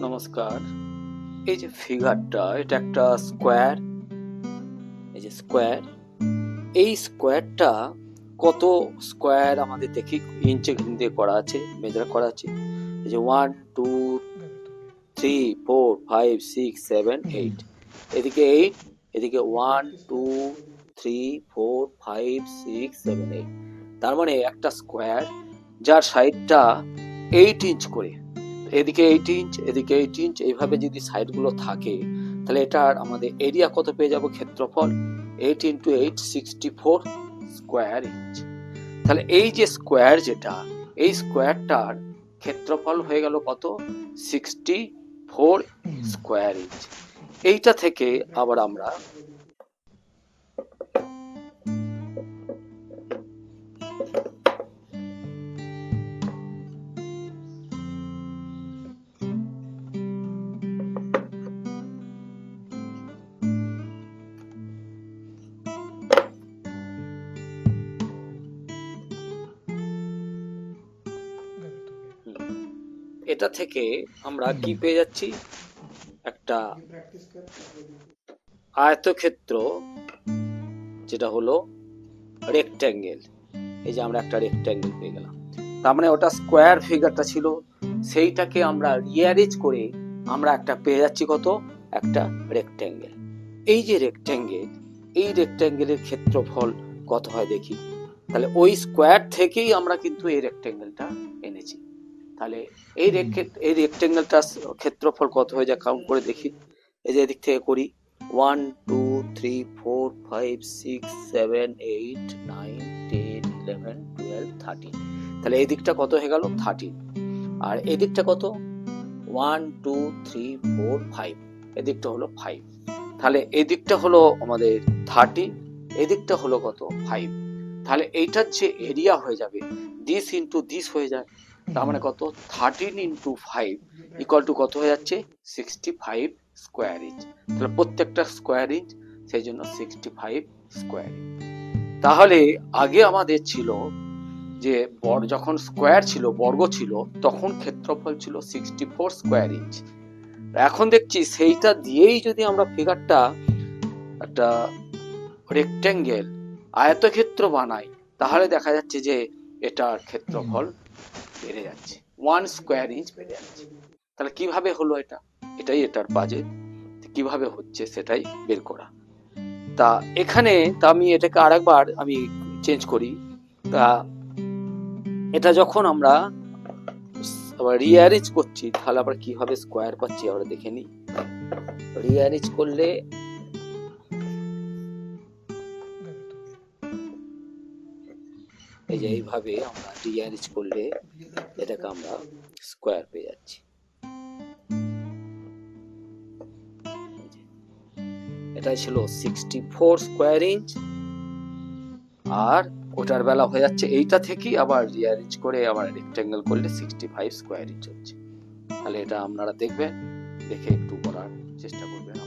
নমস্কার। এই যে ফিগারটা, এটা একটা স্কোয়ার। এই যে স্কোয়ার, এই স্কোয়ারটা কত স্কোয়ার আমাদের দেখি ইঞ্চে দিয়ে করা আছে, মেজার করা আছে। এই যে 1 2 3 4 5 6 7 8, এদিকে 8, এদিকে 1 2 3 4 5 6 7 8। তার মানে একটা স্কোয়ার যার সাইডটা 8 ইঞ্চ করে, এদিকে 8 ইঞ্চ এদিকে 8 ইঞ্চ, এইভাবে যদি সাইডগুলো থাকে তাহলে এটার আমাদের এরিয়া কত পেয়ে যাব, ক্ষেত্রফল 8 ইন্টু 8 64 স্কোয়ার ইঞ্চ। তাহলে এই যে স্কোয়ার, যেটা এই স্কোয়ারটার ক্ষেত্রফল হয়ে গেল কত, 64 স্কোয়ার ইঞ্চ। এইটা থেকে আবার আমরা এটা থেকে আমরা কি পেয়ে যাচ্ছি, একটা আয়তক্ষেত্র, যেটা হলো রেক্ট্যাঙ্গেল। এই যে আমরা একটা রেক্ট্যাঙ্গেল পেয়ে গেলাম। তার মানে ওটা স্কোয়ার ফিগারটা ছিল, সেইটাকে আমরা রিঅ্যারেঞ্জ করে আমরা একটা পেয়ে যাচ্ছি কত, একটা রেক্ট্যাঙ্গেল। এই যে রেক্ট্যাঙ্গেল, এই রেক্ট্যাঙ্গেলের ক্ষেত্রফল কত হয় দেখি। তাহলে ওই স্কোয়ার থেকেই আমরা কিন্তু এই রেক্ট্যাঙ্গেলটা এনেছি। তাহলে এই রেক্ট্যাঙ্গেলটার ক্ষেত্রফল কত হয়ে যায় কাউন্ট করে দেখি। এই যে এদিক থেকে করি, 1 2 3 4 5 6 7 8 9 10 11 12 13। তাহলে এই দিকটা কত হয়ে গেল, 13। আর এই দিকটা কত, 1 2 3 4 5, এদিকটা হলো 5। তাহলে এই দিকটা হলো আমাদের 30, এদিকটা হলো কত, 5। তাহলে এইটার যে এরিয়া হয়ে যাবে, দিস ইন্টু দিস হয়ে যায়। তার মানে কত, 13 ইন্টু 5 ইকুয়াল টু কত হয়ে যাচ্ছে, 65 স্কোয়ার ইঞ্চ। তাহলে প্রত্যেকটা স্কোয়ার ইঞ্চ, সেই জন্য 65 স্কোয়ার ইঞ্চ। তাহলে আগে আমাদের ছিল যে যখন স্কোয়ার ছিল, বর্গ ছিল, তখন ক্ষেত্রফল ছিল 64 স্কোয়ার ইঞ্চ। এখন দেখছি সেইটা দিয়েই যদি আমরা ফিগারটা একটা রেক্ট্যাঙ্গেল, আয়তক্ষেত্র বানাই, তাহলে দেখা যাচ্ছে যে এটার ক্ষেত্রফল বেড়ে যাচ্ছে, 1 স্কোয়ার ইঞ্চ বেড়ে যাচ্ছে। তাহলে কিভাবে হলো এটা, এটাই এটার বাজেট, কিভাবে হচ্ছে সেটাই বের করা। তা এখানে তা আমি এটাকে আরেকবার আমি চেঞ্জ করি। তা এটা যখন আমরা আবার রিঅ্যারেঞ্জ করছি, তাহলে আবার কিভাবে স্কোয়ার পাচ্ছি আমরা দেখে নিই। রিঅ্যারেঞ্জ করলে এই যে এইভাবে আমরা রিঅ্যারেঞ্জ করলে এটাকে আমরা স্কোয়ার পেয়ে যাচ্ছি। এটা ছিল 64 স্কোয়ার ইঞ্চ, আর ওটার বেলা হয়ে যাচ্ছে এইটা থেকেই আবার রিঅ্যারেঞ্জ করে আবার রেক্ট্যাঙ্গেল করলে 65 স্কোয়ার ইঞ্চ হচ্ছে। তাহলে এটা আপনারা দেখবেন, দেখে একটু করার চেষ্টা করবেন।